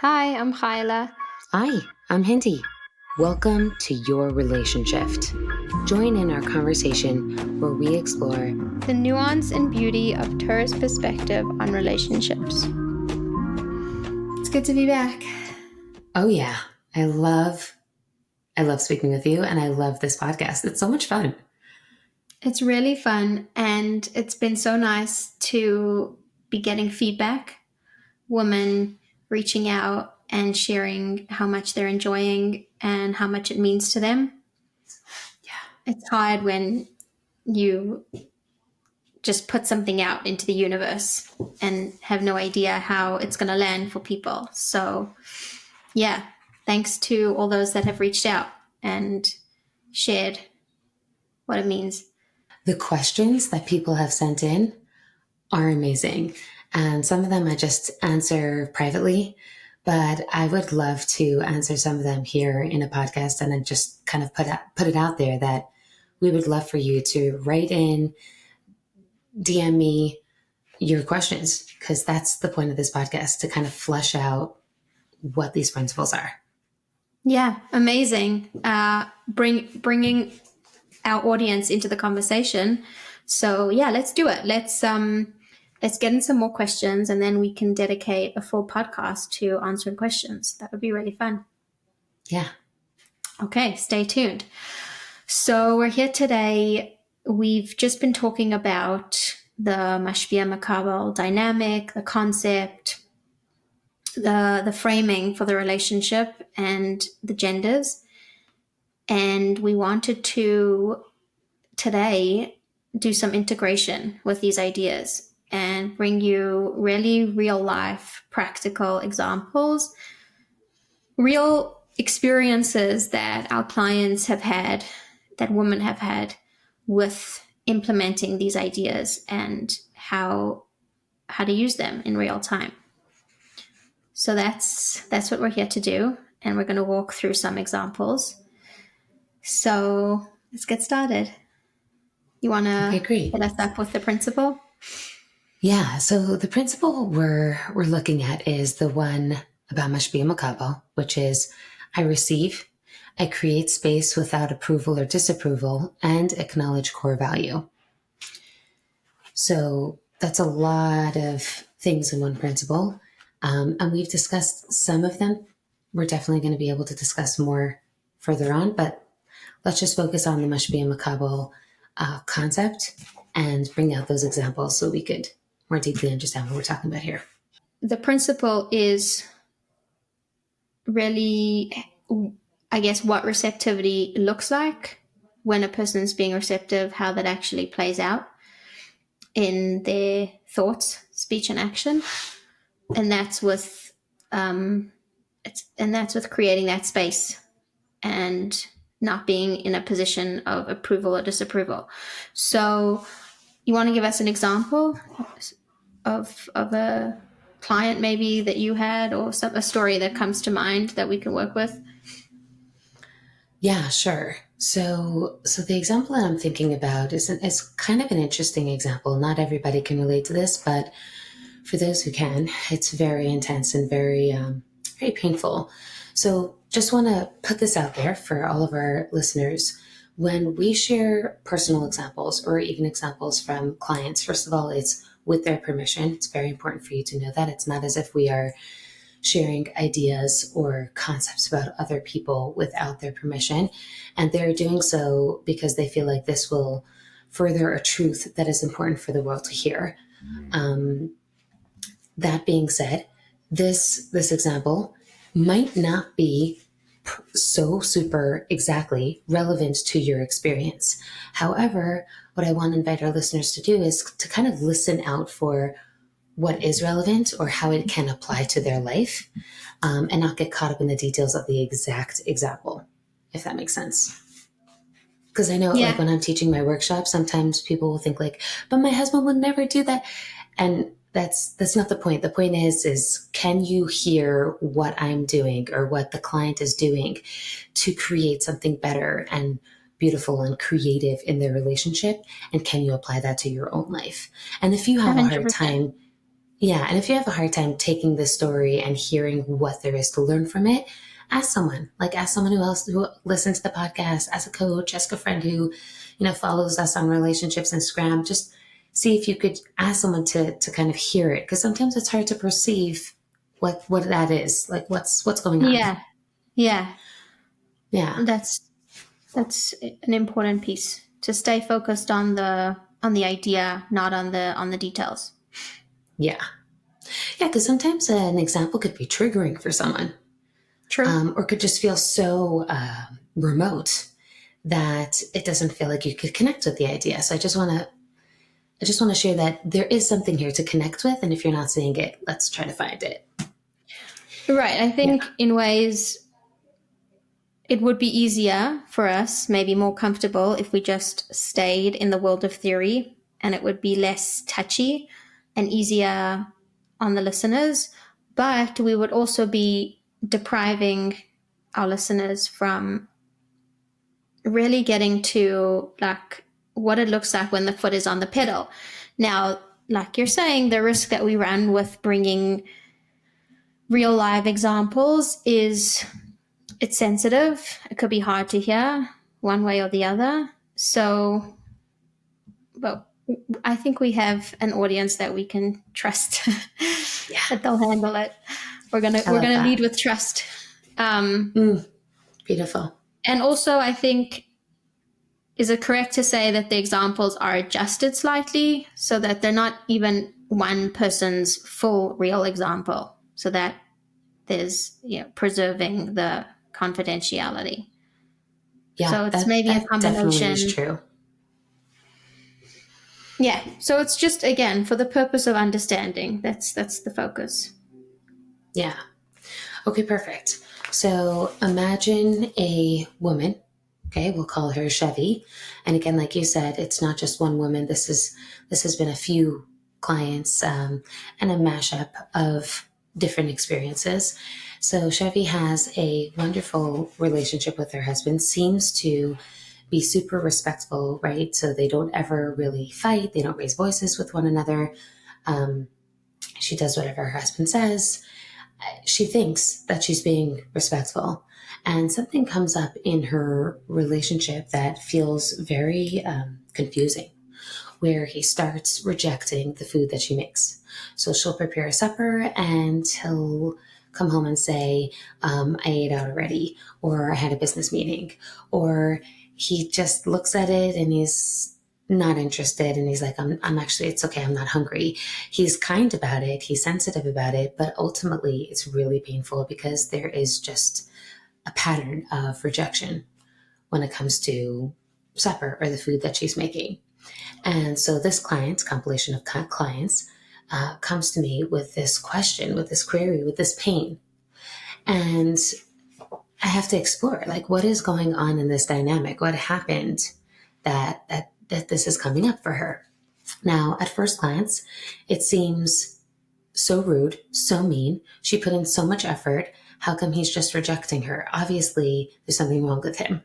Hi, I'm Chayale. Hi, I'm Hinty. Welcome to your Relationshift. Join in our conversation where we explore The nuance and beauty of Tura's perspective on relationships. It's good to be back. oh yeah, I love speaking with you and I love this podcast. It's so much fun. It's really fun, and it's been so nice to be getting feedback, women reaching out and sharing how much they're enjoying and how much it means to them. Yeah. It's hard when you just put something out into the universe and have no idea how it's going to land for people. So, yeah, thanks to all those that have reached out and shared what it means. The questions that people have sent in are amazing. And some of them I just answer privately, but I would love to answer some of them here in a podcast and then just kind of put it out there that we would love for you to write in, DM me your questions, because that's the point of this podcast, to kind of flesh out what these principles are. Yeah, amazing. Bringing our audience into the conversation. So yeah, let's do it. Let's get in some more questions, and then we can dedicate a full podcast to answering questions. That would be really fun. Yeah. Okay, stay tuned. So we're here today. We've just been talking about the Mashpia-Mekabel dynamic, the concept, the framing for the relationship, and the genders. And we wanted to today do some integration with these ideas and bring you really real life practical examples, real experiences that our clients have had, that women have had with implementing these ideas and how to use them in real time. So that's what we're here to do, and we're going to walk through some examples. So let's get started. You want Okay, to great. hit us up with the principle? Yeah. So the principle we're looking at is the one about Mashpia-Mekabel, which is I receive, I create space without approval or disapproval, and acknowledge core value. So that's a lot of things in one principle. And we've discussed some of them. We're definitely going to be able to discuss more further on, but let's just focus on the Mashpia-Mekabel concept and bring out those examples so we could more deeply understand what we're talking about here. The principle is really, I guess, what receptivity looks like when a person is being receptive, how that actually plays out in their thoughts, speech, and action. And that's with that's with creating that space and not being in a position of approval or disapproval. So you want to give us an example of a client maybe that you had, or a story that comes to mind that we can work with? Yeah, sure. So the example that I'm thinking about is kind of an interesting example. Not everybody can relate to this, but for those who can, it's very intense and very painful. So just want to put this out there for all of our listeners. When we share personal examples or even examples from clients, first of all, it's with their permission. It's very important for you to know that. It's not as if we are sharing ideas or concepts about other people without their permission. And they're doing so because they feel like this will further a truth that is important for the world to hear. That being said, this example might not be so super exactly relevant to your experience. However, what I want to invite our listeners to do is to kind of listen out for what is relevant or how it can apply to their life, and not get caught up in the details of the exact example, if that makes sense. Because I know, like, Yeah. when I'm teaching my workshop, sometimes people will think like, but my husband would never do that. And that's not the point. The point is can you hear what I'm doing or what the client is doing to create something better and beautiful and creative in their relationship? And can you apply that to your own life? And if you have a hard 100%. time, Yeah, and if you have a hard time taking the story and hearing what there is to learn from it, ask someone. Like ask someone who listens to the podcast, ask a coach, ask a friend who, follows us on relationships Instagram. Just see if you could ask someone to kind of hear it. Because sometimes it's hard to perceive what that is. Like what's going on. Yeah. Yeah. Yeah. That's an important piece to stay focused on the idea, not on the details. Yeah. Yeah, because sometimes an example could be triggering for someone, True. or could just feel so remote that it doesn't feel like you could connect with the idea. So I just want to share that there is something here to connect with, and if you're not seeing it, let's try to find it. Right. I Yeah, think in ways it would be easier for us, maybe more comfortable, if we just stayed in the world of theory, and it would be less touchy and easier on the listeners. But we would also be depriving our listeners from really getting to like what it looks like when the foot is on the pedal. Now, like you're saying, the risk that we run with bringing real live examples is it's sensitive. It could be hard to hear one way or the other. So, but I think we have an audience that we can trust yeah, that they'll handle it. We're I love gonna lead that. with trust. Beautiful. And also, I think, is it correct to say that the examples are adjusted slightly so that they're not even one person's full real example, so that there's preserving the confidentiality? Yeah, So it's that maybe a that definitely is combination. true. Yeah. So it's just again for the purpose of understanding. That's the focus. Yeah. Okay, perfect. So imagine a woman. Okay, we'll call her Chevy. And again, like you said, it's not just one woman. This has been a few clients, and a mashup of different experiences. So Chevy has a wonderful relationship with her husband. Seems to be super respectful, right? So they don't ever really fight. They don't raise voices with one another. Um, she does whatever her husband says. She thinks that she's being respectful. And something comes up in her relationship that feels very confusing, where he starts rejecting the food that she makes. So she'll prepare a supper and he'll come home and say, I ate out already, or I had a business meeting, or he just looks at it and he's not interested and he's like, I'm actually, it's okay, I'm not hungry. He's kind about it, he's sensitive about it, but ultimately it's really painful because there is just a pattern of rejection when it comes to supper or the food that she's making. And so this client, compilation of clients, comes to me with this question, with this query, with this pain. And I have to explore, like, what is going on in this dynamic? What happened that this is coming up for her? Now, at first glance, it seems so rude, so mean. She put in so much effort. How come he's just rejecting her? Obviously, there's something wrong with him,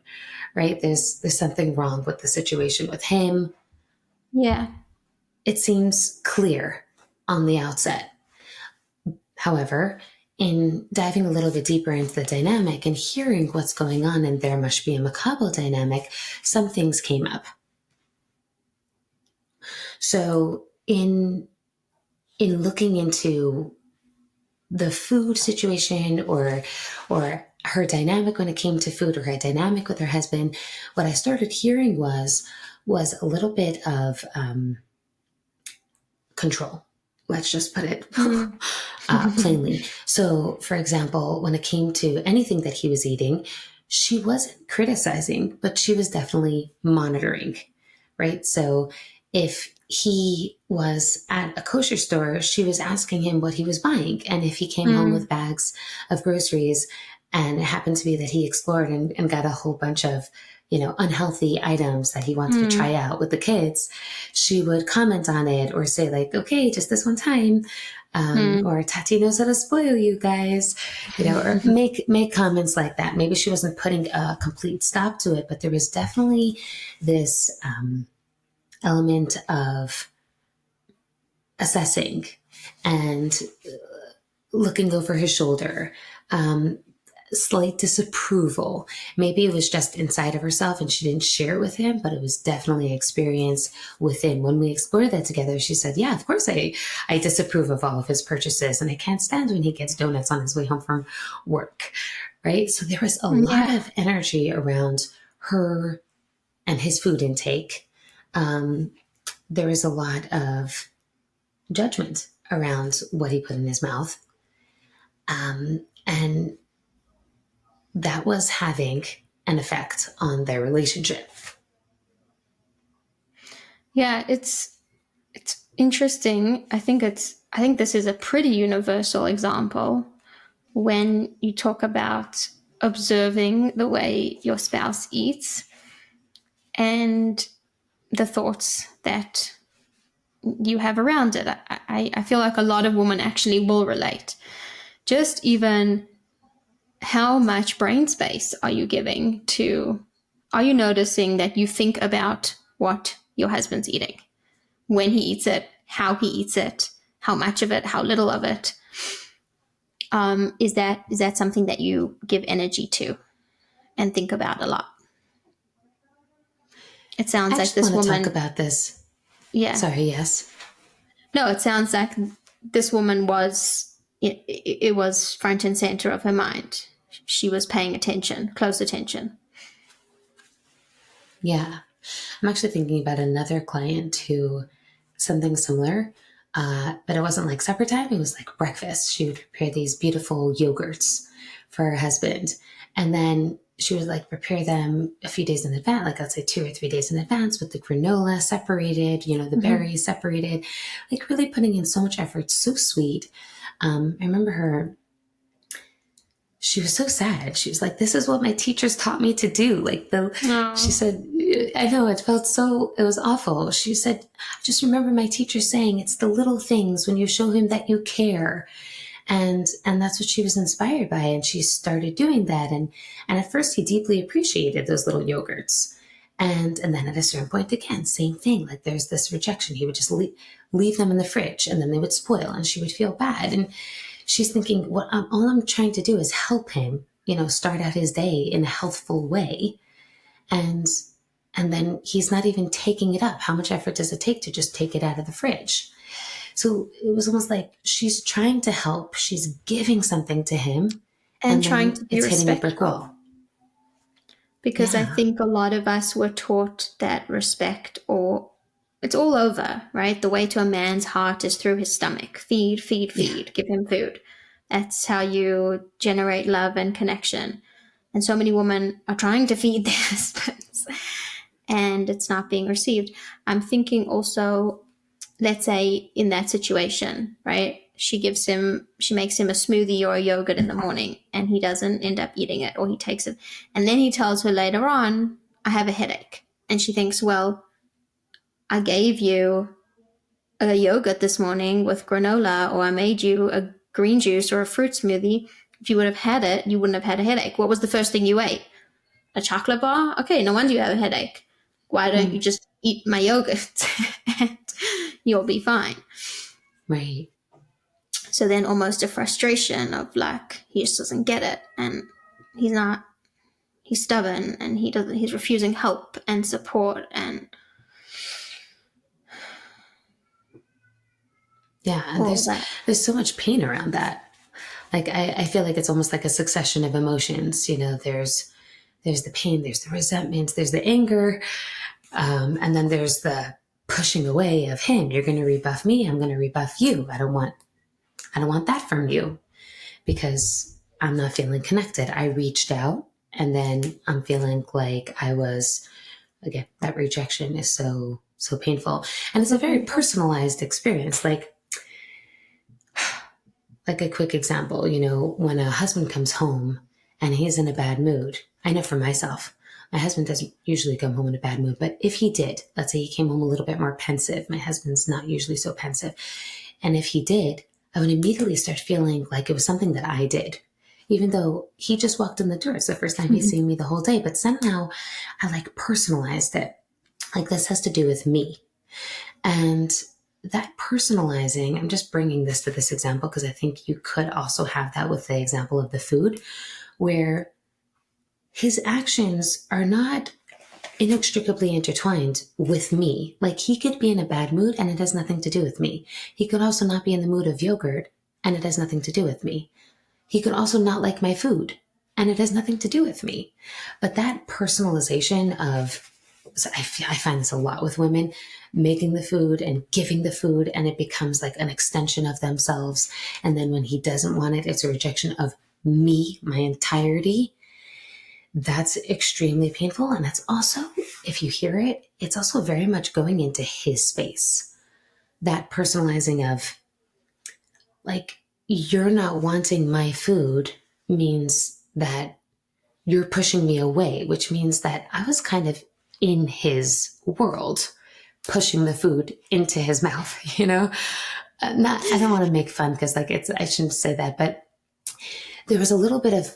right? There's something wrong with the situation with him. Yeah. It seems clear on the outset. However, in diving a little bit deeper into the dynamic and hearing what's going on in their Mashpia-Mekabel dynamic, some things came up. So in looking into the food situation or her dynamic when it came to food or her dynamic with her husband, what I started hearing was a little bit of control. Let's just put it Mm. plainly. So, for example, when it came to anything that he was eating, she wasn't criticizing, but she was definitely monitoring, right? So, if he was at a kosher store, she was asking him what he was buying. And if he came home with Mm. bags of groceries and it happened to be that he explored and got a whole bunch of, unhealthy items that he wanted to try Mm. out with the kids, she would comment on it or say like, okay, just this one time. Mm. Or Tati knows how to spoil you guys, or make comments like that. Maybe she wasn't putting a complete stop to it, but there was definitely this element of assessing and looking over his shoulder, slight disapproval. Maybe it was just inside of herself and she didn't share it with him, but it was definitely an experience within. When we explored that together, she said, yeah, of course I disapprove of all of his purchases and I can't stand when he gets donuts on his way home from work, right? So there was a lot Yeah. of energy around her and his food intake. There was a lot of judgment around what he put in his mouth. And that was having an effect on their relationship. Yeah, it's interesting. I think this is a pretty universal example when you talk about observing the way your spouse eats and the thoughts that you have around it. I feel like a lot of women actually will relate. Just even how much brain space are you giving to, are you noticing that you think about what your husband's eating, when he eats it, how he eats it, how much of it, how little of it? Is that something that you give energy to and think about a lot? It I sounds like actually this want to talk woman, about this. yeah. Sorry, yes. No, it sounds like this woman was, it was front and center of her mind. She was paying attention, close attention. Yeah. I'm actually thinking about another client who, something similar, but it wasn't like supper time, it was like breakfast. She would prepare these beautiful yogurts for her husband. And then she would like prepare them a few days in advance, like let's say 2 or 3 days in advance with the granola separated, the Mm-hmm. berries separated, like really putting in so much effort, so sweet. I remember her, she was so sad. She was like, this is what my teachers taught me to do. She Oh, said, I know it was awful. She said, I just remember my teacher saying it's the little things when you show him that you care. And that's what she was inspired by. And she started doing that. And at first he deeply appreciated those little yogurts. And then at a certain point, again, same thing. Like there's this rejection. He would just leave them in the fridge and then they would spoil and she would feel bad. And she's thinking, all I'm trying to do is help him, start out his day in a healthful way. And and then he's not even taking it up. How much effort does it take to just take it out of the fridge? So it was almost like she's trying to help. She's giving something to him, and and trying then to be it's hitting a brick respectful. wall. Because I Yeah, think a lot of us were taught that respect, or it's all over, right? The way to a man's heart is through his stomach. Feed, feed, yeah, feed, give him food. That's how you generate love and connection. And so many women are trying to feed their husbands and it's not being received. I'm thinking also, let's say in that situation, right? She makes him a smoothie or a yogurt in the morning and he doesn't end up eating it or he takes it. And then he tells her later on, I have a headache. And she thinks, well, I gave you a yogurt this morning with granola or I made you a green juice or a fruit smoothie. If you would have had it, you wouldn't have had a headache. What was the first thing you ate? A chocolate bar? Okay, no wonder you have a headache. Why don't you mm, just eat my yogurt and you'll be fine? right. So then almost a frustration of like he just doesn't get it and he's not he's stubborn and he's refusing help and support and Yeah, and all there's that. there's so much pain around that. Like I feel like it's almost like a succession of emotions. There's the pain, there's the resentment, there's the anger, and then there's the pushing away of him. You're going to rebuff me. I'm going to rebuff you. I don't want that from you because I'm not feeling connected. I reached out and then I'm feeling like again, that rejection is so painful. And it's a So very painful. personalized experience. Like a quick example, when a husband comes home and he's in a bad mood, I know for myself, my husband doesn't usually come home in a bad mood, but if he did, let's say he came home a little bit more pensive, my husband's not usually so pensive. And if he did, I would immediately start feeling like it was something that I did, even though he just walked in the door. It's the first time he's seen me the whole day, but somehow I like personalized it. Like this has to do with me. And that personalizing, I'm just bringing this to this example because I think you could also have that with the example of the food, where his actions are not inextricably intertwined with me. Like he could be in a bad mood and it has nothing to do with me. He could also not be in the mood of yogurt and it has nothing to do with me. He could also not like my food and it has nothing to do with me. But that personalization of, so I find this a lot with women, making the food and giving the food, and it becomes like an extension of themselves. And then when he doesn't want it, it's a rejection of me, my entirety. That's extremely painful. And that's also, if you hear it, it's also very much going into his space. That personalizing of, like, you're not wanting my food means that you're pushing me away, which means that I was kind of in his world, pushing the food into his mouth, you know? Not, I don't want to make fun because like I shouldn't say that, but there was a little bit of,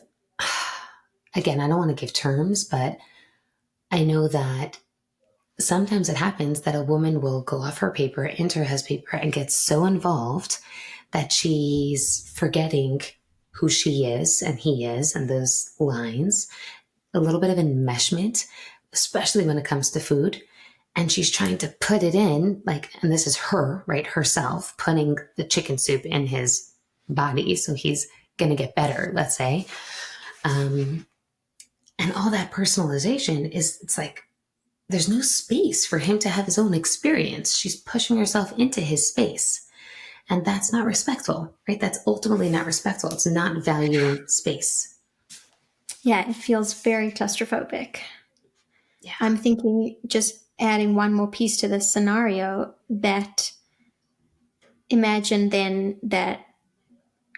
again, I don't want to give terms, but I know that sometimes it happens that a woman will go off her paper, into her paper, and get so involved that she's forgetting who she is and he is and those lines, a little bit of enmeshment, especially when it comes to food. And she's trying to put it in, like, and this is her, right? Herself putting the chicken soup in his body so he's going to get better, let's say. And all that personalization is, it's like, there's no space for him to have his own experience. She's pushing herself into his space. And that's not respectful, right? That's ultimately not respectful. It's not valuing space. Yeah, it feels very claustrophobic. Yeah. I'm thinking, just adding one more piece to this scenario, that imagine then that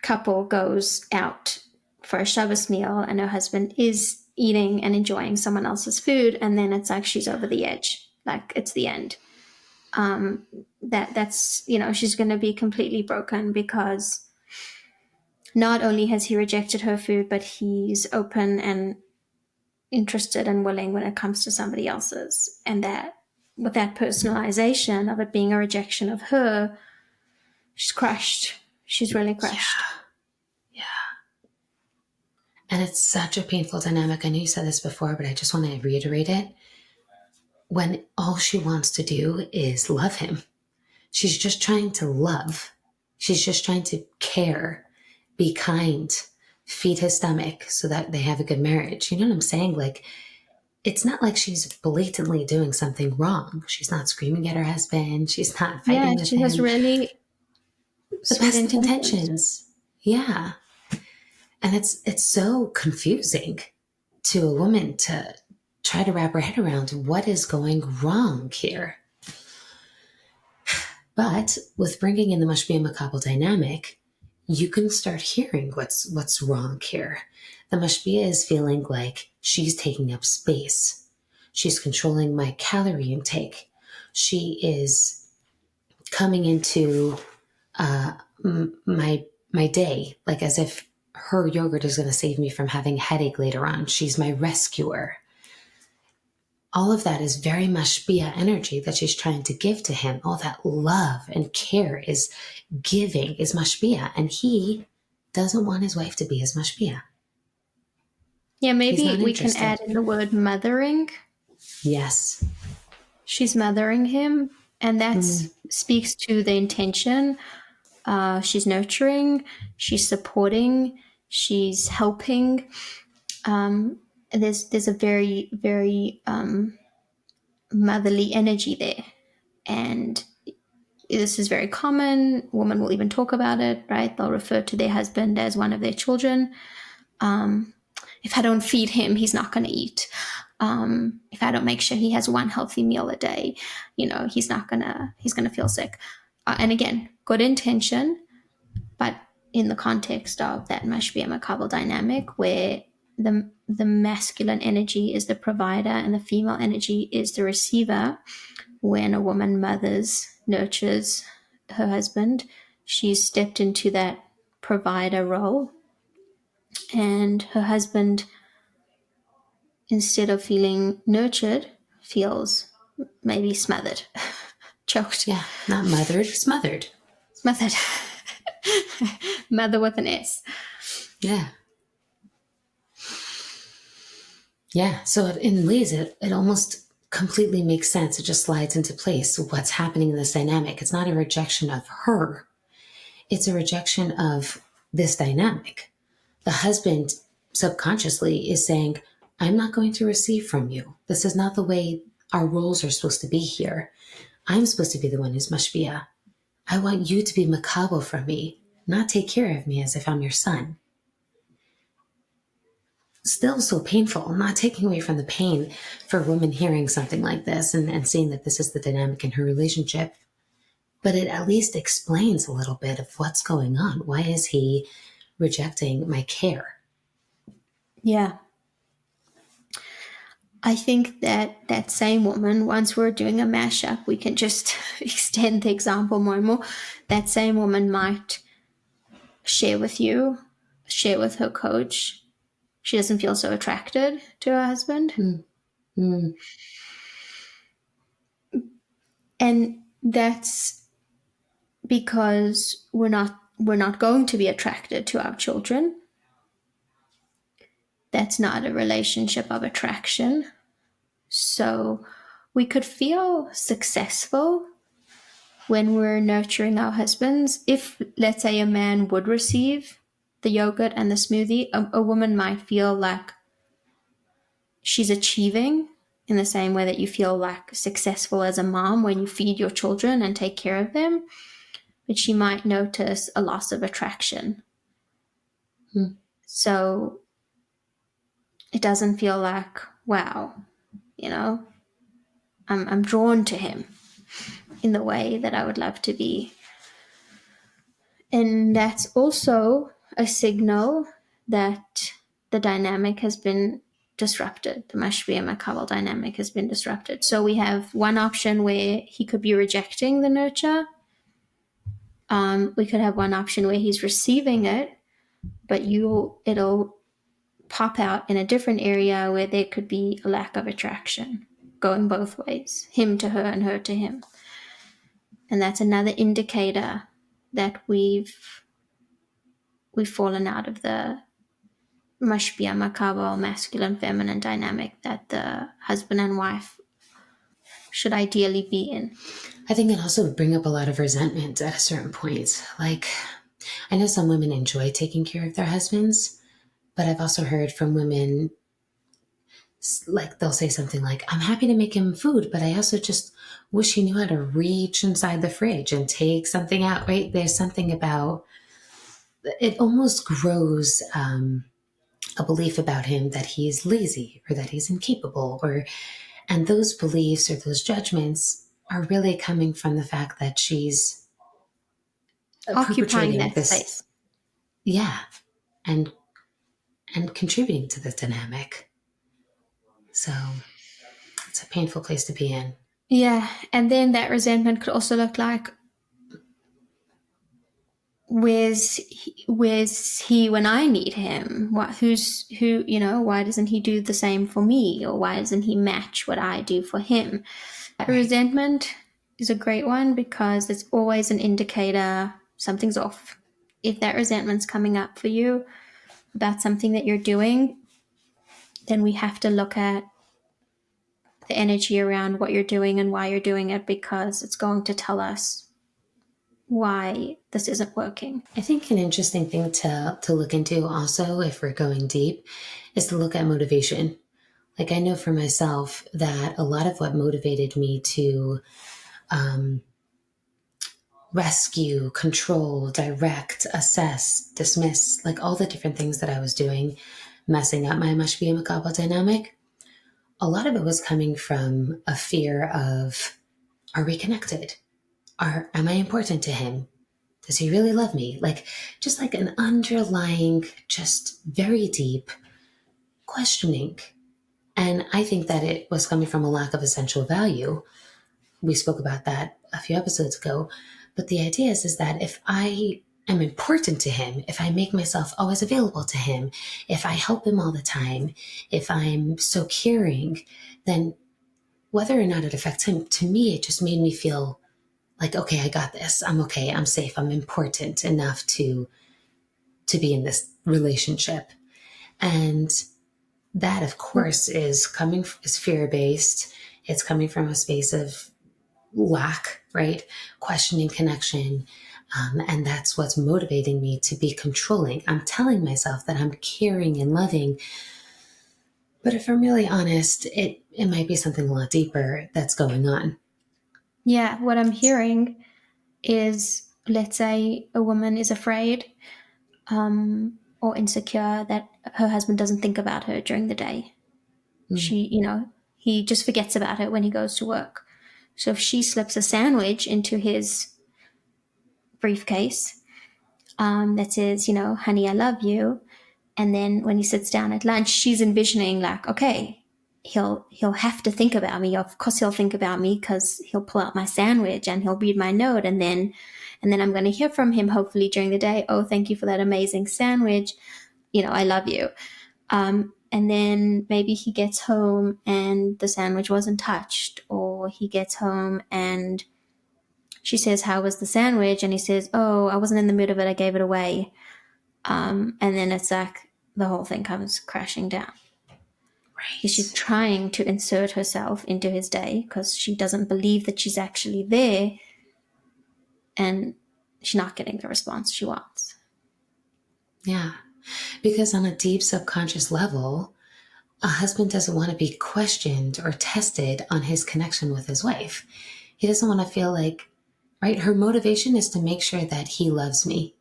couple goes out for a Shabbos meal and her husband is eating and enjoying someone else's food, and then it's like she's over the edge, like it's the end. That's, she's going to be completely broken because not only has he rejected her food, but he's open and interested and willing when it comes to somebody else's. And that, with that personalization of it being a rejection of her, she's crushed. She's really crushed. Yeah. And it's such a painful dynamic. I know you said this before, but I just want to reiterate it. When all she wants to do is love him, she's just trying to love. She's just trying to care, be kind, feed his stomach so that they have a good marriage. You know what I'm saying? Like, it's not like she's blatantly doing something wrong. She's not screaming at her husband. She's not Yeah, fighting with she has him. really The sweet best of intentions. intentions. Yeah. And it's so confusing to a woman to try to wrap her head around what is going wrong here. But with bringing in the Mashpia-Mekabel dynamic, you can start hearing what's wrong here. The Mashpia is feeling like she's taking up space. She's controlling my calorie intake. She is coming into my day like as if her yogurt is going to save me from having a headache later on. She's my rescuer. All of that is very Mashpia energy that she's trying to give to him. All that love and care is giving, is Mashpia. And he doesn't want his wife to be his Mashpia. Yeah, He's maybe not we can interested. add in the word mothering. Yes. She's mothering him, and that speaks to the intention. She's nurturing, she's supporting, she's helping. There's a very, very motherly energy there. And this is very common. Women will even talk about it, right? They'll refer to their husband as one of their children. If I don't feed him, he's not going to eat. If I don't make sure he has one healthy meal a day, he's going to feel sick. And again, good intention, but in the context of that Mashpia-Mekabel dynamic, where the masculine energy is the provider and the female energy is the receiver. When a woman mothers, nurtures her husband, she's stepped into that provider role, and her husband, instead of feeling nurtured, feels maybe smothered. Choked. Yeah, not mothered, smothered. Method. Mother with an S. Yeah. Yeah. So in ways, it almost completely makes sense. It just slides into place. What's happening in this dynamic? It's not a rejection of her, it's a rejection of this dynamic. The husband subconsciously is saying, I'm not going to receive from you. This is not the way our roles are supposed to be here. I'm supposed to be the one who's mashpia. I want you to be Mekabel from me, not take care of me as if I'm your son. Still so painful, not taking away from the pain for a woman hearing something like this and seeing that this is the dynamic in her relationship. But it at least explains a little bit of what's going on. Why is he rejecting my care? Yeah. I think that that same woman, once we're doing a mashup, we can just extend the example more and more. That same woman might share with you, share with her coach. She doesn't feel so attracted to her husband. Mm, And that's because we're not going to be attracted to our children. That's not a relationship of attraction. So we could feel successful when we're nurturing our husbands. If, let's say, a man would receive the yogurt and the smoothie, a woman might feel like she's achieving in the same way that you feel like successful as a mom when you feed your children and take care of them. But she might notice a loss of attraction. mm. So it doesn't feel like, wow, you know, I'm drawn to him in the way that I would love to be. And that's also a signal that the dynamic has been disrupted. The Mashpia-Mekabel dynamic has been disrupted. So we have one option where he could be rejecting the nurture. We could have one option where he's receiving it, but it'll pop out in a different area where there could be a lack of attraction going both ways, him to her and her to him. And that's another indicator that we've fallen out of the Mashpia-Mekabel masculine feminine dynamic that the husband and wife should ideally be in. I think it also would bring up a lot of resentment at a certain point. Like, I know some women enjoy taking care of their husbands, but I've also heard from women, like, they'll say something like, I'm happy to make him food, but I also just wish he knew how to reach inside the fridge and take something out, right? There's something about it almost grows a belief about him that he's lazy or that he's incapable, and those beliefs or those judgments are really coming from the fact that she's Occupying perpetrating that this, space. yeah, and contributing to this dynamic. So it's a painful place to be in. Yeah, and then that resentment could also look like, where's he when I need him? Why doesn't he do the same for me? Or why doesn't he match what I do for him? Right. Resentment is a great one because it's always an indicator something's off. If that resentment's coming up for you about something that you're doing, then we have to look at the energy around what you're doing and why you're doing it, because it's going to tell us why this isn't working. I think an interesting thing to look into also, if we're going deep, is to look at motivation. Like, I know for myself that a lot of what motivated me to rescue, control, direct, assess, dismiss, like all the different things that I was doing, messing up my Mashpia-Mekabel dynamic, a lot of it was coming from a fear of, are we connected? Am I important to him? Does he really love me? Like, just like an underlying, just very deep questioning. And I think that it was coming from a lack of essential value. We spoke about that a few episodes ago. But the idea is that if I am important to him, if I make myself always available to him, if I help him all the time, if I'm so caring, then whether or not it affects him, to me, it just made me feel like, okay, I got this. I'm okay. I'm safe. I'm important enough to be in this relationship. And that, of course, is fear based. It's coming from a space of lack, right? Questioning connection. And that's what's motivating me to be controlling. I'm telling myself that I'm caring and loving. But if I'm really honest, it might be something a lot deeper that's going on. Yeah, what I'm hearing is, let's say a woman is afraid or insecure that her husband doesn't think about her during the day. Mm. He just forgets about it when he goes to work. So if she slips a sandwich into his briefcase that says, honey, I love you, and then when he sits down at lunch, she's envisioning like, okay, he'll have to think about me. Of course, he'll think about me because he'll pull out my sandwich and he'll read my note, and then I'm going to hear from him hopefully during the day. Oh, thank you for that amazing sandwich. I love you. And then maybe he gets home and the sandwich wasn't touched, or he gets home and she says, "How was the sandwich?" And he says, "Oh, I wasn't in the mood of it. I gave it away." And then it's like the whole thing comes crashing down. She's Right. trying to insert herself into his day because she doesn't believe that she's actually there, and she's not getting the response she wants. Yeah. Because on a deep subconscious level, a husband doesn't want to be questioned or tested on his connection with his wife. He doesn't want to feel like, right? Her motivation is to make sure that he loves me.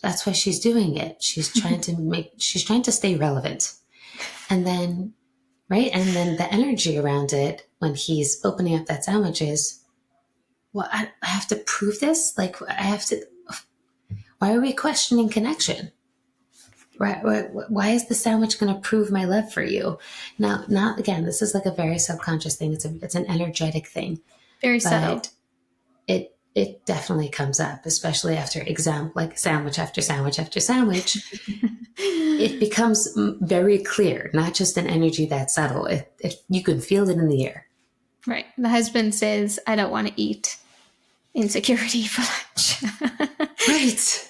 That's why she's doing it. She's trying to stay relevant. And then, right? And then the energy around it when he's opening up that sandwich is, well, I have to prove this? Like, why are we questioning connection? Why is the sandwich going to prove my love for you? Now, not again, this is like a very subconscious thing. It's an energetic thing, Very subtle. but it definitely comes up, especially after like sandwich after sandwich after sandwich. It becomes very clear, not just an energy that's subtle. You can feel it in the air. Right. The husband says, "I don't want to eat." Insecurity for lunch. Right.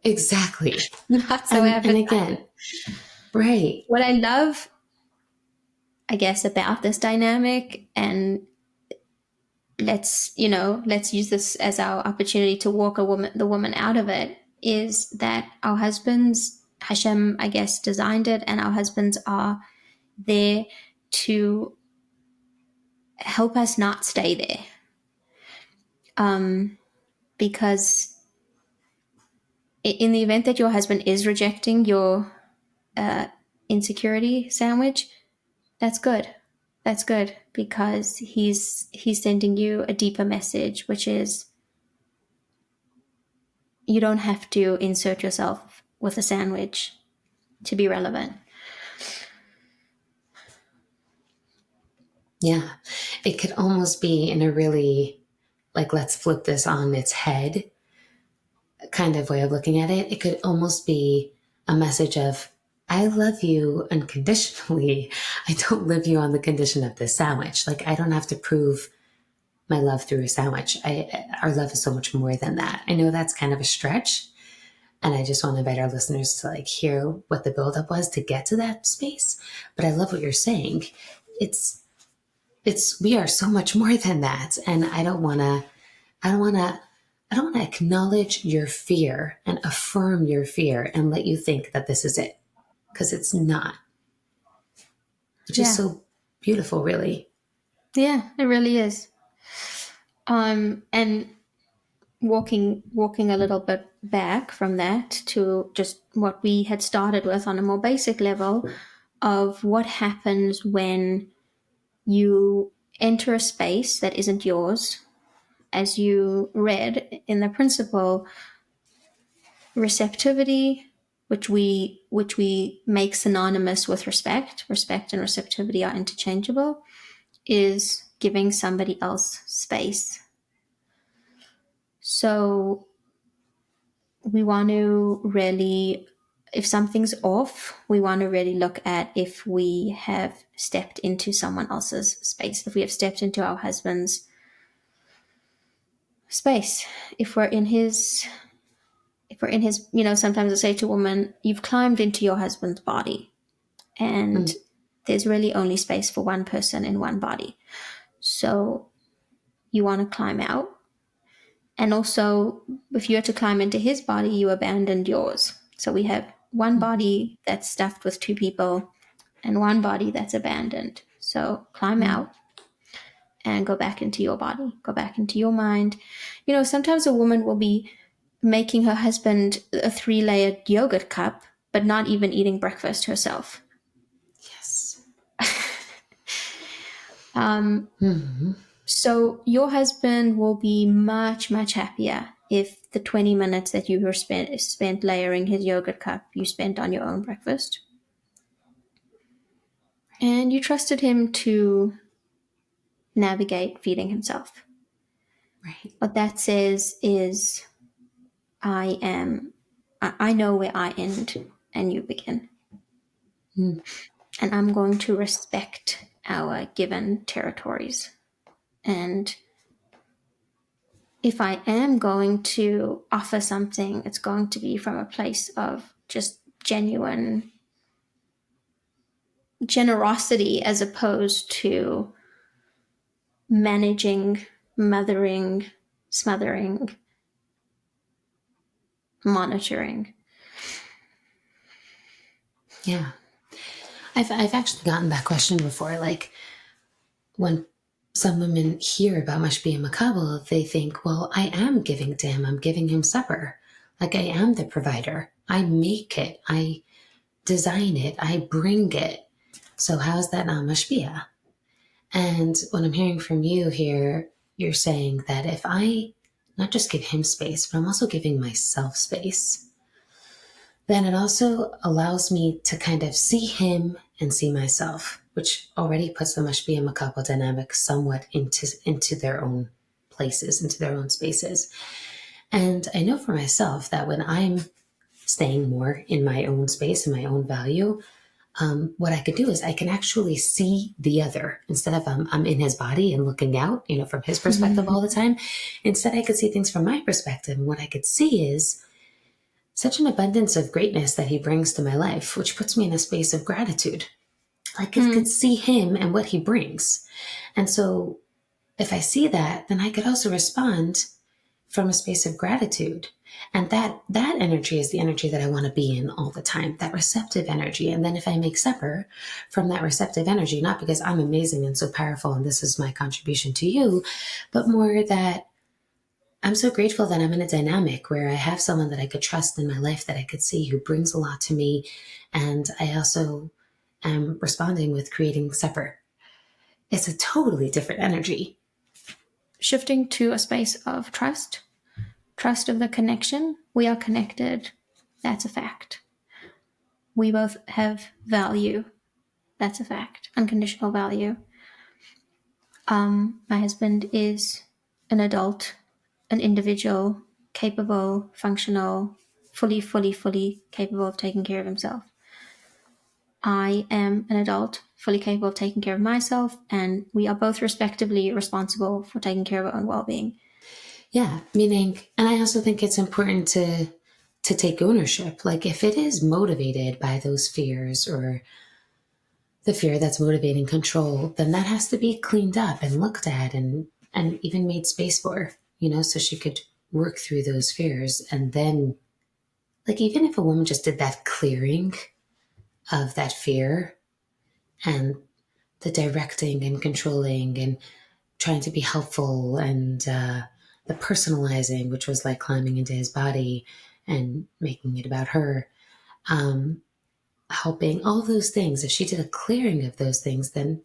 Exactly. Not so And appetizing. again, right. What I love, I guess, about this dynamic, and let's use this as our opportunity to walk the woman out of it, is that our husbands, Hashem, I guess, designed it, and our husbands are there to help us not stay there. Because in the event that your husband is rejecting your insecurity sandwich, that's good. That's good because he's sending you a deeper message, which is you don't have to insert yourself with a sandwich to be relevant. Yeah. It could almost be in a really, like, let's flip this on its head kind of way of looking at it. It could almost be a message of, I love you unconditionally. I don't love you on the condition of this sandwich. Like, I don't have to prove my love through a sandwich. Our love is so much more than that. I know that's kind of a stretch. And I just want to invite our listeners to like hear what the buildup was to get to that space. But I love what you're saying. It's, we are so much more than that. And I don't want to, I don't want to acknowledge your fear and affirm your fear and let you think that this is it. Because it's not, which is Yeah. so beautiful, really. Yeah, it really is. And walking a little bit back from that to just what we had started with on a more basic level of what happens when you enter a space that isn't yours. As you read in the principle, receptivity, which we make synonymous with respect and receptivity are interchangeable, is giving somebody else space. So we want to really, if something's off, we want to really look at if we have stepped into someone else's space, if we have stepped into our husband's space. If we're in his, sometimes I say to women, you've climbed into your husband's body, and Mm, there's really only space for one person in one body. So you want to climb out. And also, if you had to climb into his body, you abandoned yours. So we have one mm, body that's stuffed with two people and one body that's abandoned. So climb mm. out and go back into your body, go back into your mind. Sometimes a woman will be making her husband a 3-layered yogurt cup, but not even eating breakfast herself. Yes. Um, Hmm. so your husband will be much, much happier if the 20 minutes that you were spent layering his yogurt cup, you spent on your own breakfast. And you trusted him to navigate feeding himself. Right. What that says is, I know where I end and you begin. Mm, And I'm going to respect our given territories. And if I am going to offer something, it's going to be from a place of just genuine generosity as opposed to managing, mothering, smothering, monitoring. yeah. I've actually gotten that question before. Like when some women hear about Mashpia-Mekabel, they think, well, I am giving to him. I'm giving him supper. Like I am the provider. I make it. I design it. I bring it. So how's that not Mashpia? And what I'm hearing from you here, you're saying that if I not just give him space, but I'm also giving myself space, then it also allows me to kind of see him and see myself, which already puts the Mashpia-Mekabel dynamic somewhat into their own places, into their own spaces. And I know for myself that when I'm staying more in my own space and my own value, what I could do is I can actually see the other instead of I'm in his body and looking out, from his perspective all the time. Instead, I could see things from my perspective. And what I could see is such an abundance of greatness that he brings to my life, which puts me in a space of gratitude. Like I could see him and what he brings. And so if I see that, then I could also respond from a space of gratitude. And that energy is the energy that I want to be in all the time, that receptive energy. And then if I make supper from that receptive energy, not because I'm amazing and so powerful and this is my contribution to you, but more that I'm so grateful that I'm in a dynamic where I have someone that I could trust in my life, that I could see, who brings a lot to me. And I also am responding with creating supper. It's a totally different energy. Shifting to a space of trust of the connection. We are connected. That's a fact. We both have value. That's a fact. Unconditional value. My husband is an adult, an individual, capable, functional, fully capable of taking care of himself. I am an adult, fully capable of taking care of myself, and we are both respectively responsible for taking care of our own well-being. Yeah, meaning, and I also think it's important to take ownership. Like if it is motivated by those fears or the fear that's motivating control, then that has to be cleaned up and looked at and even made space for, so she could work through those fears. And then like even if a woman just did that clearing of that fear and the directing and controlling and trying to be helpful and the personalizing, which was like climbing into his body and making it about her, helping all those things. If she did a clearing of those things, then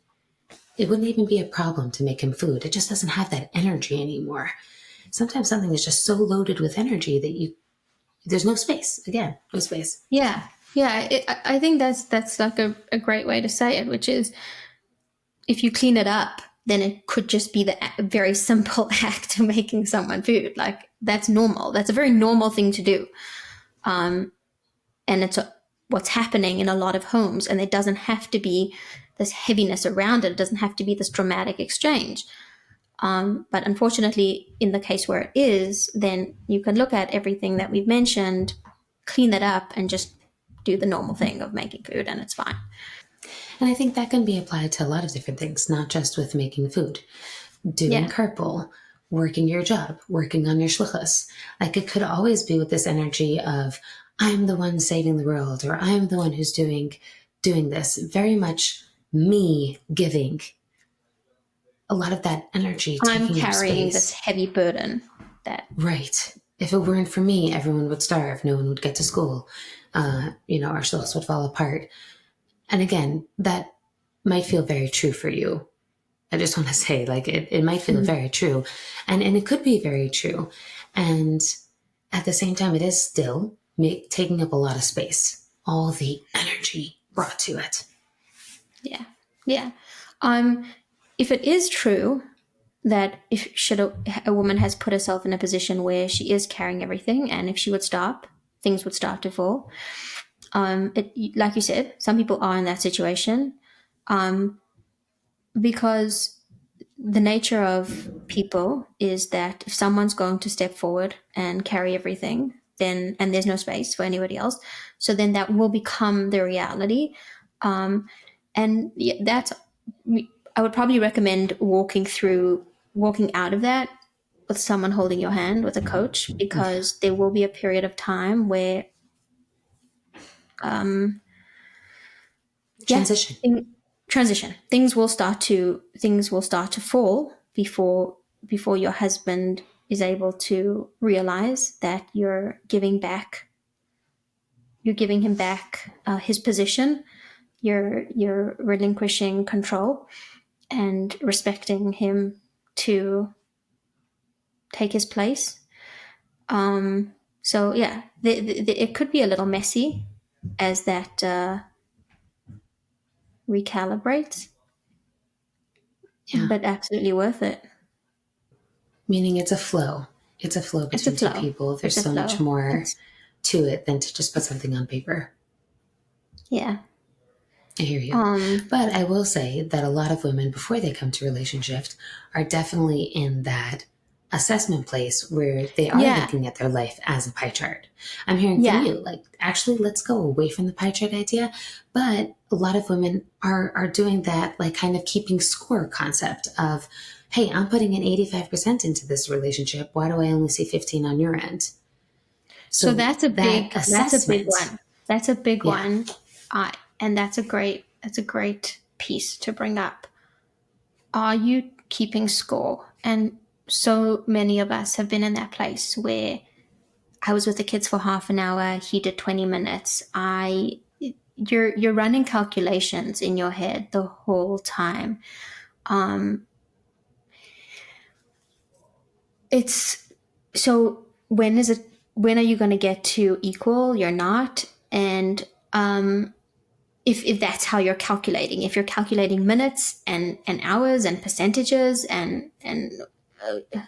it wouldn't even be a problem to make him food. It just doesn't have that energy anymore. Sometimes something is just so loaded with energy that there's no space. Again, no space. Yeah, yeah. I think that's like a great way to say it, which is if you clean it up, then it could just be the very simple act of making someone food. Like that's normal. That's a very normal thing to do, and what's happening in a lot of homes. And it doesn't have to be this heaviness around it. It doesn't have to be this dramatic exchange. But unfortunately, in the case where it is, then you can look at everything that we've mentioned, clean it up, and just do the normal thing of making food, and it's fine. And I think that can be applied to a lot of different things, not just with making food. Doing Yeah. carpool, working your job, working on your shlichus. Like it could always be with this energy of I'm the one saving the world, or I'm the one who's doing this. Very much me giving a lot of that energy, I'm taking up carrying this space. heavy burden that, Right. If it weren't for me, everyone would starve. No one would get to school. Our shlichus would fall apart. And again, that might feel very true for you. I just want to say, like, it might feel very true. And it could be very true. And at the same time, it is still taking up a lot of space. All the energy brought to it. yeah, yeah. If it is true that if should a woman has put herself in a position where she is carrying everything, and if she would stop, things would start to fall. Like you said, some people are in that situation, because the nature of people is that if someone's going to step forward and carry everything, then and there's no space for anybody else, so then that will become the reality. And yeah, that's I would probably recommend walking out of that with someone holding your hand, with a coach, Yeah. because there will be a period of time where yeah, Transition. transition, things will start to fall before your husband is able to realize that you're giving him back his position, you're relinquishing control and respecting him to take his place. So yeah, it could be a little messy as that recalibrates, Yeah. but absolutely worth it. Meaning it's a flow. It's a flow It's a between two flow. people. It's There's a so much flow. more It's to it than to just put something on paper. yeah. I hear you. Um. But I will say that a lot of women, before they come to relationship, are definitely in that assessment place where they are Yeah. looking at their life as a pie chart. I'm hearing from Yeah. you, like, actually, let's go away from the pie chart idea. But a lot of women are doing that, like, kind of keeping score concept of, hey, I'm putting in 85% into this relationship. Why do I only see 15 on your end? So So that that's a big assessment, one. That's a big yeah, one. And that's a great piece to bring up. Are you keeping score? And so many of us have been in that place where I was with the kids for half an hour, he did 20 minutes. You're running calculations in your head the whole time. Um, it's so when are you going to get to equal? You're not. And if that's how you're calculating, if you're calculating minutes and hours and percentages and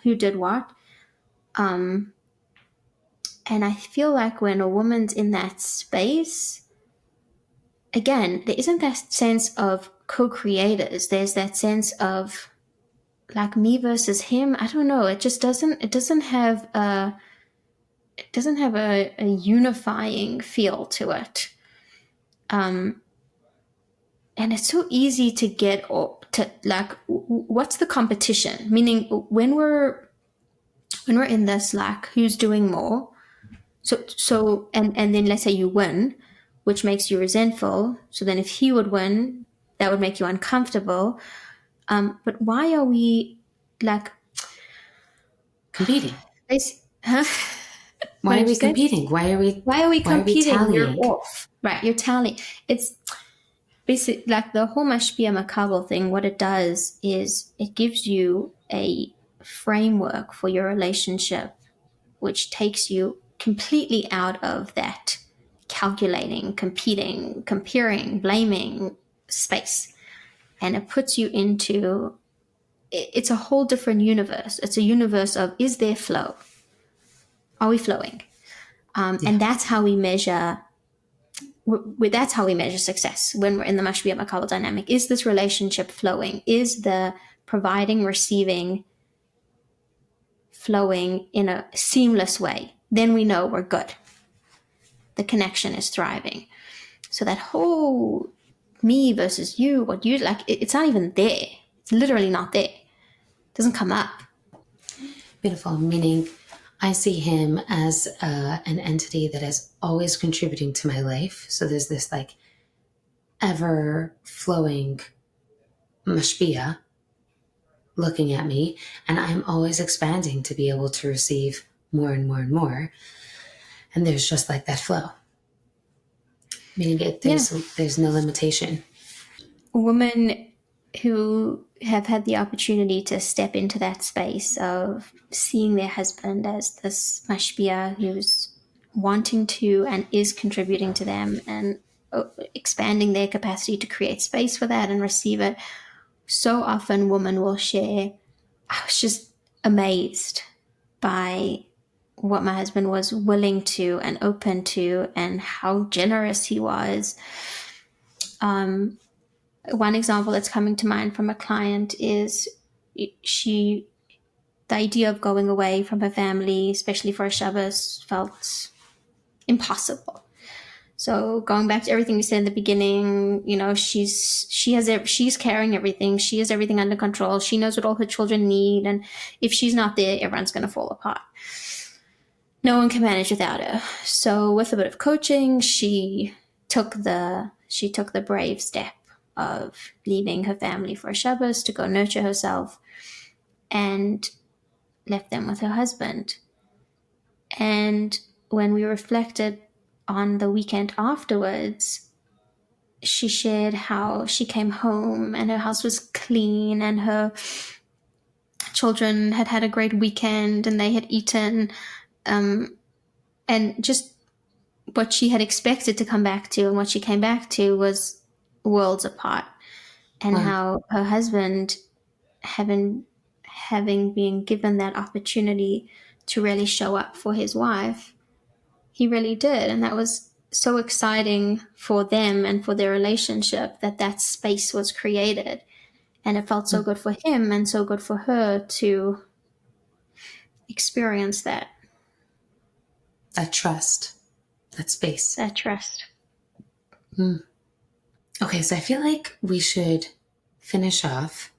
who did what, and I feel like when a woman's in that space, again, there isn't that sense of co-creators. There's that sense of like me versus him. I don't know. It doesn't have a unifying feel to it. And it's so easy to get up to like, what's the competition? Meaning when we're in this, like, who's doing more? And then let's say you win, which makes you resentful. So then if he would win, that would make you uncomfortable. But why are we like competing. huh? What Why are did you we say? competing? Why are we Why are we competing? You're tallying? off. Right, you're tallying. It's basically like the whole Mashpia-Mekabel thing. What it does is it gives you a framework for your relationship, which takes you completely out of that calculating, competing, comparing, blaming space. And it puts you into it's a whole different universe. It's a universe of, is there flow? Are we flowing? Yeah. And that's how we measure success when we're in the Mashpia-Mekabel dynamic. Is this relationship flowing? Is the providing, receiving, flowing in a seamless way, then we know we're good. The connection is thriving. So that whole me versus you, what you like, it's not even there. It's literally not there. It doesn't come up. Beautiful, meaning I see him as an entity that is always contributing to my life. So there's this like ever flowing mashpia looking at me, and I'm always expanding to be able to receive more and more and more. And there's just like that flow, meaning Yeah. there's no limitation. Women who have had the opportunity to step into that space of seeing their husband as this mashpia who's wanting to and is contributing to them, and expanding their capacity to create space for that and receive it. So often women will share, I was just amazed by what my husband was willing to and open to and how generous he was. One example that's coming to mind from a client is she, the idea of going away from her family, especially for a Shabbos, felt impossible. So going back to everything we said in the beginning, she's carrying everything. She has everything under control. She knows what all her children need, and if she's not there, everyone's going to fall apart. No one can manage without her. So with a bit of coaching, she took the brave step of leaving her family for Shabbos to go nurture herself, and left them with her husband. And when we reflected on the weekend afterwards, she shared how she came home and her house was clean and her children had had a great weekend and they had eaten, and just what she had expected to come back to and what she came back to was worlds apart. And Wow. how her husband, having been given that opportunity to really show up for his wife, he really did. And that was so exciting for them and for their relationship, that space was created. And it felt so good for him and so good for her to experience that. That trust, that space. That trust. Okay, so I feel like we should finish off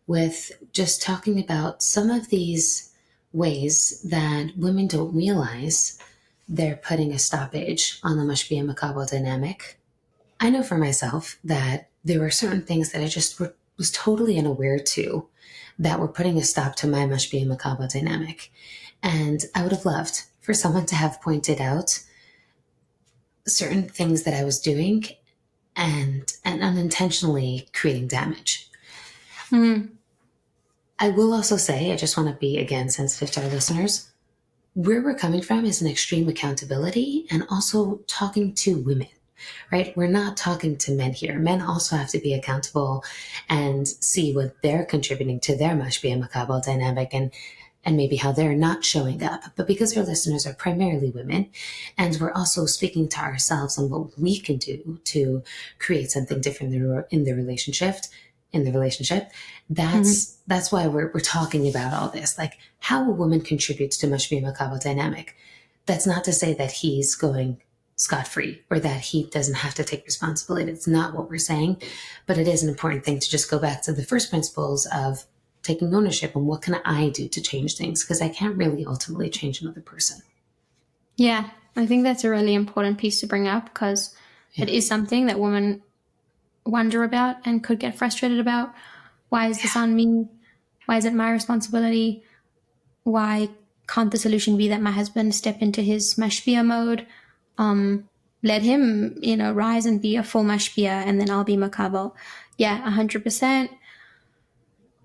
with just talking about some of these ways that women don't realize they're putting a stoppage on the Mashpia-Mekabel dynamic. I know for myself that there were certain things that I just was totally unaware to that were putting a stop to my Mashpia-Mekabel dynamic. And I would have loved for someone to have pointed out certain things that I was doing and unintentionally creating damage. I will also say, I just want to be, again, sensitive to our listeners. Where we're coming from is an extreme accountability and also talking to women, right? We're not talking to men here. Men also have to be accountable and see what they're contributing to their Mashpia-Mekabel dynamic and maybe how they're not showing up. But because our listeners are primarily women, and we're also speaking to ourselves on what we can do to create something different in the relationship, that's why we're talking about all this, like how a woman contributes to Mashpia-Mekabel dynamic. That's not to say that he's going scot-free or that he doesn't have to take responsibility. It's not what we're saying, but it is an important thing to just go back to the first principles of taking ownership and what can I do to change things, because I can't really ultimately change another person. Yeah, I think that's a really important piece to bring up, because it is something that women wonder about and could get frustrated about. Why is this on me? Why is it my responsibility? Why can't the solution be that my husband step into his mashpia mode? Let him, rise and be a full mashpia, and then I'll be makabel. Yeah, 100%.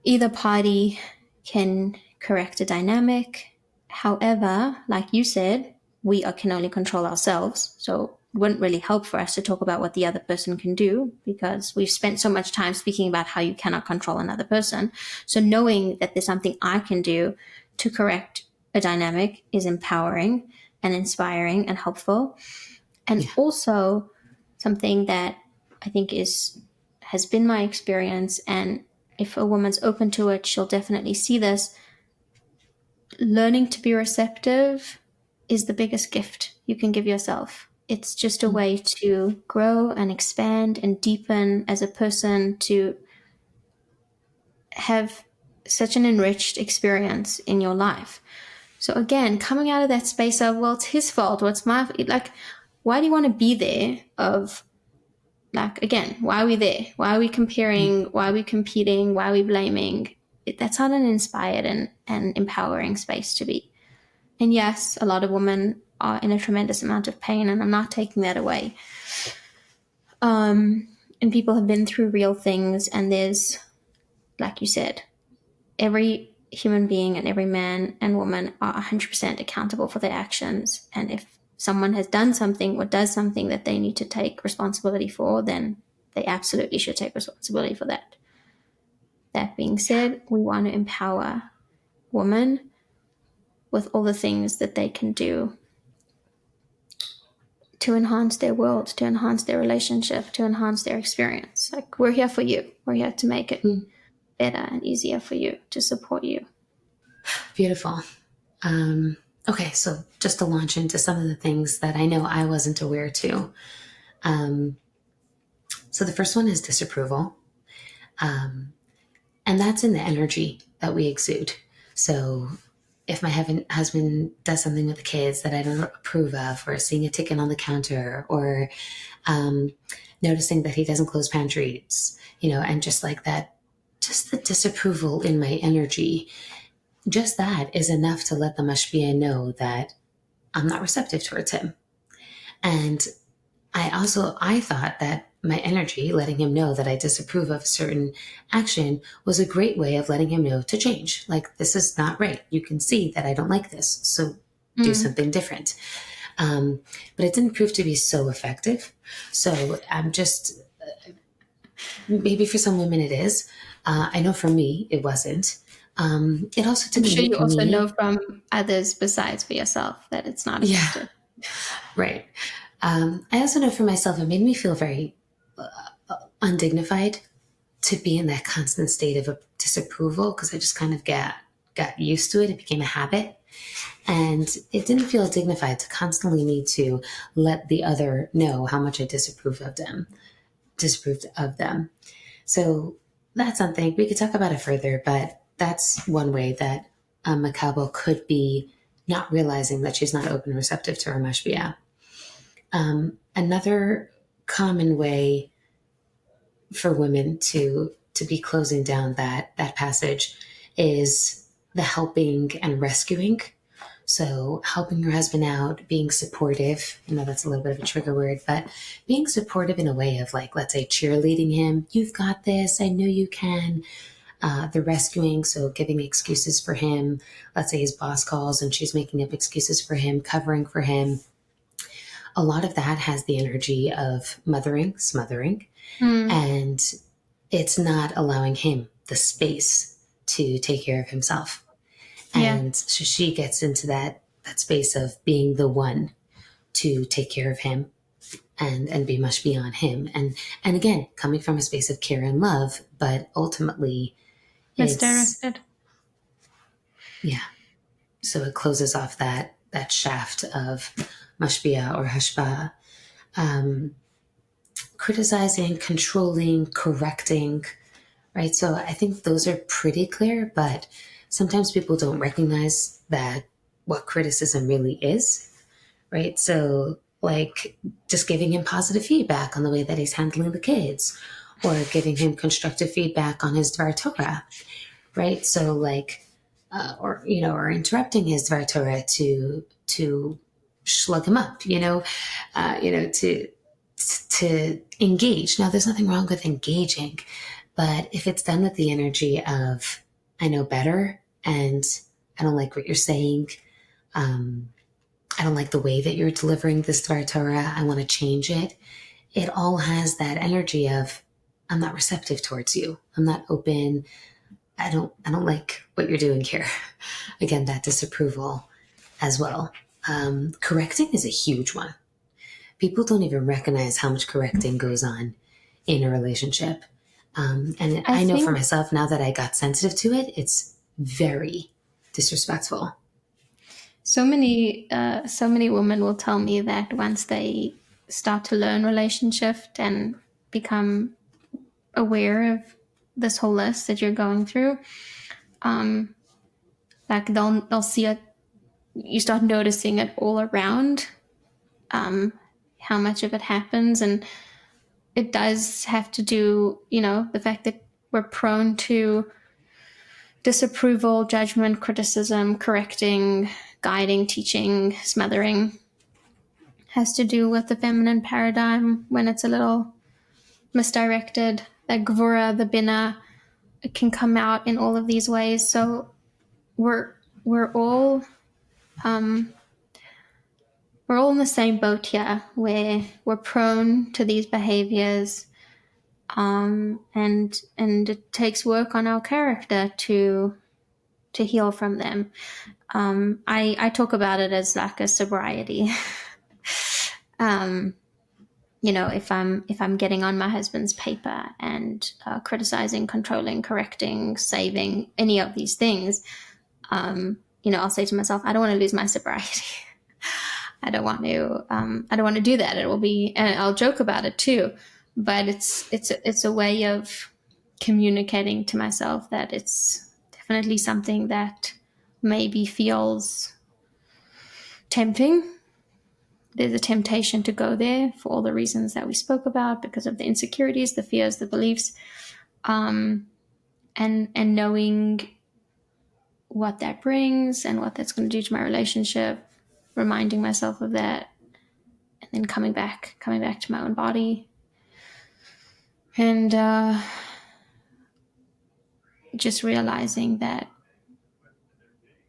Either party can correct a dynamic. However, like you said, we can only control ourselves. So it wouldn't really help for us to talk about what the other person can do, because we've spent so much time speaking about how you cannot control another person. So knowing that there's something I can do to correct a dynamic is empowering and inspiring and helpful. And also something that I think has been my experience, and if a woman's open to it, she'll definitely see this. learning to be receptive is the biggest gift you can give yourself. It's just a way to grow and expand and deepen as a person, to have such an enriched experience in your life. So again, coming out of that space of, well, it's his fault, what's my, like, why do you want to be there? Of, like, again, why are we there? Why are we comparing? Why are we competing? Why are we blaming? That's not an inspired and empowering space to be. And yes, a lot of women are in a tremendous amount of pain, and I'm not taking that away. And people have been through real things, and there's, like you said, every human being and every man and woman are 100% accountable for their actions. And if someone has done something or does something that they need to take responsibility for, then they absolutely should take responsibility for that. That being said, we want to empower women with all the things that they can do to enhance their world, to enhance their relationship, to enhance their experience. Like, we're here for you. We're here to make it better and easier for you, to support you. Beautiful. Okay, so just to launch into some of the things that I know I wasn't aware to. So the first one is disapproval. And that's in the energy that we exude. So if my husband does something with the kids that I don't approve of, or seeing a ticket on the counter, or noticing that he doesn't close pantries, and just like that, just the disapproval in my energy, just that is enough to let the Mashpia know that I'm not receptive towards him. And I thought that my energy, letting him know that I disapprove of a certain action, was a great way of letting him know to change. Like, this is not right. You can see that I don't like this, so do something different. But it didn't prove to be so effective. So I'm just, maybe for some women it is. I know for me, it wasn't. It also I'm didn't sure you make also me... know from others besides for yourself that it's not effective. Yeah, right. I also know for myself, it made me feel very undignified to be in that constant state of disapproval, because I just kind of got used to it. It became a habit. And it didn't feel dignified to constantly need to let the other know how much I disapproved of them. So that's something we could talk about it further, but that's one way that Mekabel could be not realizing that she's not open and receptive to her mashpia. Another common way for women to be closing down that passage is the helping and rescuing. So helping your husband out, being supportive. I know that's a little bit of a trigger word, but being supportive in a way of, like, let's say, cheerleading him. You've got this. I know you can. The rescuing, so giving excuses for him. Let's say his boss calls and she's making up excuses for him, covering for him. A lot of that has the energy of mothering, smothering, and it's not allowing him the space to take care of himself. And so she gets into that space of being the one to take care of him and be much beyond him. And again, coming from a space of care and love, but ultimately Misdirected. Yeah. So it closes off that shaft of mashpia or hashpa, criticizing, controlling, correcting, right? So I think those are pretty clear, but sometimes people don't recognize that what criticism really is, right? So, like, just giving him positive feedback on the way that he's handling the kids, or giving him constructive feedback on his Dvar Torah, right? So, like, or interrupting his Dvar Torah to slug him up, to engage. Now, there's nothing wrong with engaging, but if it's done with the energy of, I know better, and I don't like what you're saying, I don't like the way that you're delivering this Dvar Torah, I want to change it. It all has that energy of, I'm not receptive towards you. I'm not open. I don't like what you're doing here. Again, that disapproval as well. Correcting is a huge one. People don't even recognize how much correcting goes on in a relationship. And I know for myself, now that I got sensitive to it, it's very, disrespectful. So many women will tell me that once they start to learn Relationshift and become aware of this whole list that you're going through, like they'll see it. You start noticing it all around, how much of it happens, and it does have to do, the fact that we're prone to disapproval, judgment, criticism, correcting, guiding, teaching, smothering, has to do with the feminine paradigm when it's a little misdirected. The gvura, the bina, it can come out in all of these ways. So we're all we're all in the same boat here, where we're prone to these behaviors, and it takes work on our character to heal from them. I talk about it as like a sobriety. If I'm getting on my husband's paper and criticizing, controlling, correcting, saving, any of these things, I'll say to myself, I don't want to lose my sobriety. I don't want to do that. It will be, and I'll joke about it too, but it's a way of communicating to myself that it's definitely something that maybe feels tempting. There's a temptation to go there for all the reasons that we spoke about, because of the insecurities, the fears, the beliefs, and knowing what that brings and what that's going to do to my relationship, reminding myself of that, and then coming back to my own body, and just realizing that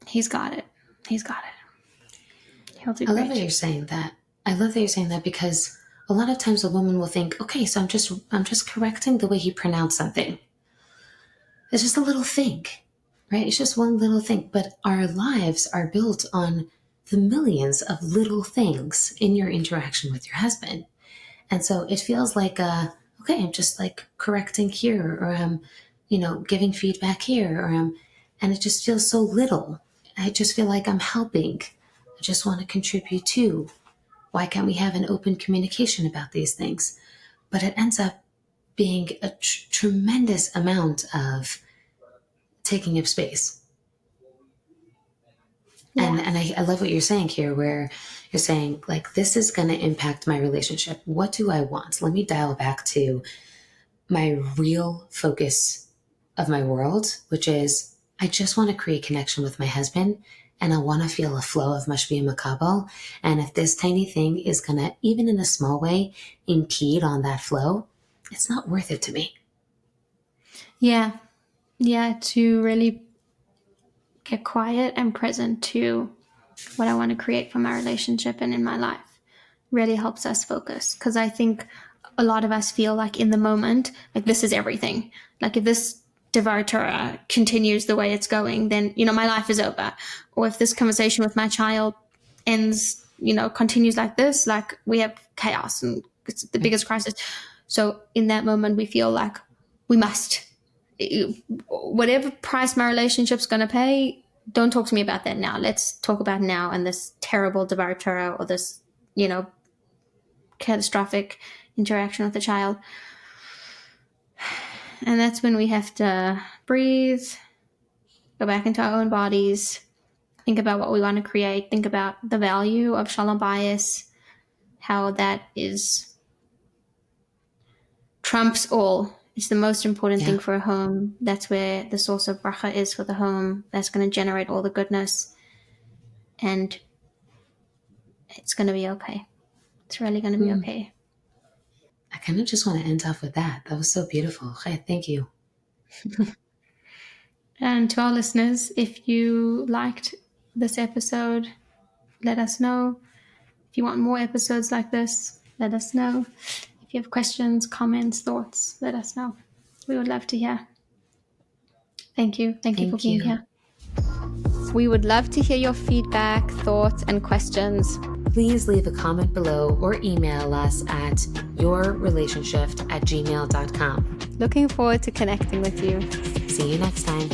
he's got it. He'll do great. I love that you're saying that. I love that you're saying that, because a lot of times a woman will think, okay, so I'm just correcting the way he pronounced something. It's just a little thing, right? It's just one little thing. But our lives are built on the millions of little things in your interaction with your husband. And so it feels like, okay, I'm just like correcting here, or I'm, giving feedback here, or and it just feels so little. I just feel like I'm helping. I just want to contribute too. Why can't we have an open communication about these things? But it ends up being a tremendous amount of taking up space. Yeah. And I love what you're saying here, where you're saying, like, this is going to impact my relationship. What do I want? Let me dial back to my real focus of my world, which is I just want to create connection with my husband, and I want to feel a flow of Mashpia-Mekabel. And if this tiny thing is going to, even in a small way, impede on that flow, it's not worth it to me. Yeah, to really get quiet and present to what I want to create for my relationship and in my life really helps us focus. Because I think a lot of us feel like in the moment, like this is everything. Like if this Devar Torah continues the way it's going, then, my life is over. Or if this conversation with my child ends, continues like this, like we have chaos and it's the biggest crisis. So in that moment, we feel like we must, whatever price my relationship's going to pay, don't talk to me about that now. Let's talk about now and this terrible Devar Torah, or this, catastrophic interaction with the child. And that's when we have to breathe, go back into our own bodies, think about what we want to create, think about the value of shalom bayis, how that is trumps all. It's the most important thing for a home. That's where the source of bracha is for the home. That's going to generate all the goodness. And it's going to be okay. It's really going to be okay. I kind of just want to end off with that. That was so beautiful. Hey, thank you. And to our listeners, if you liked this episode, let us know. If you want more episodes like this, let us know. If you have questions, comments, thoughts, let us know. We would love to hear. Thank you. Thank you for being here. We would love to hear your feedback, thoughts, and questions. Please leave a comment below or email us at yourrelationship@gmail.com. Looking forward to connecting with you. See you next time.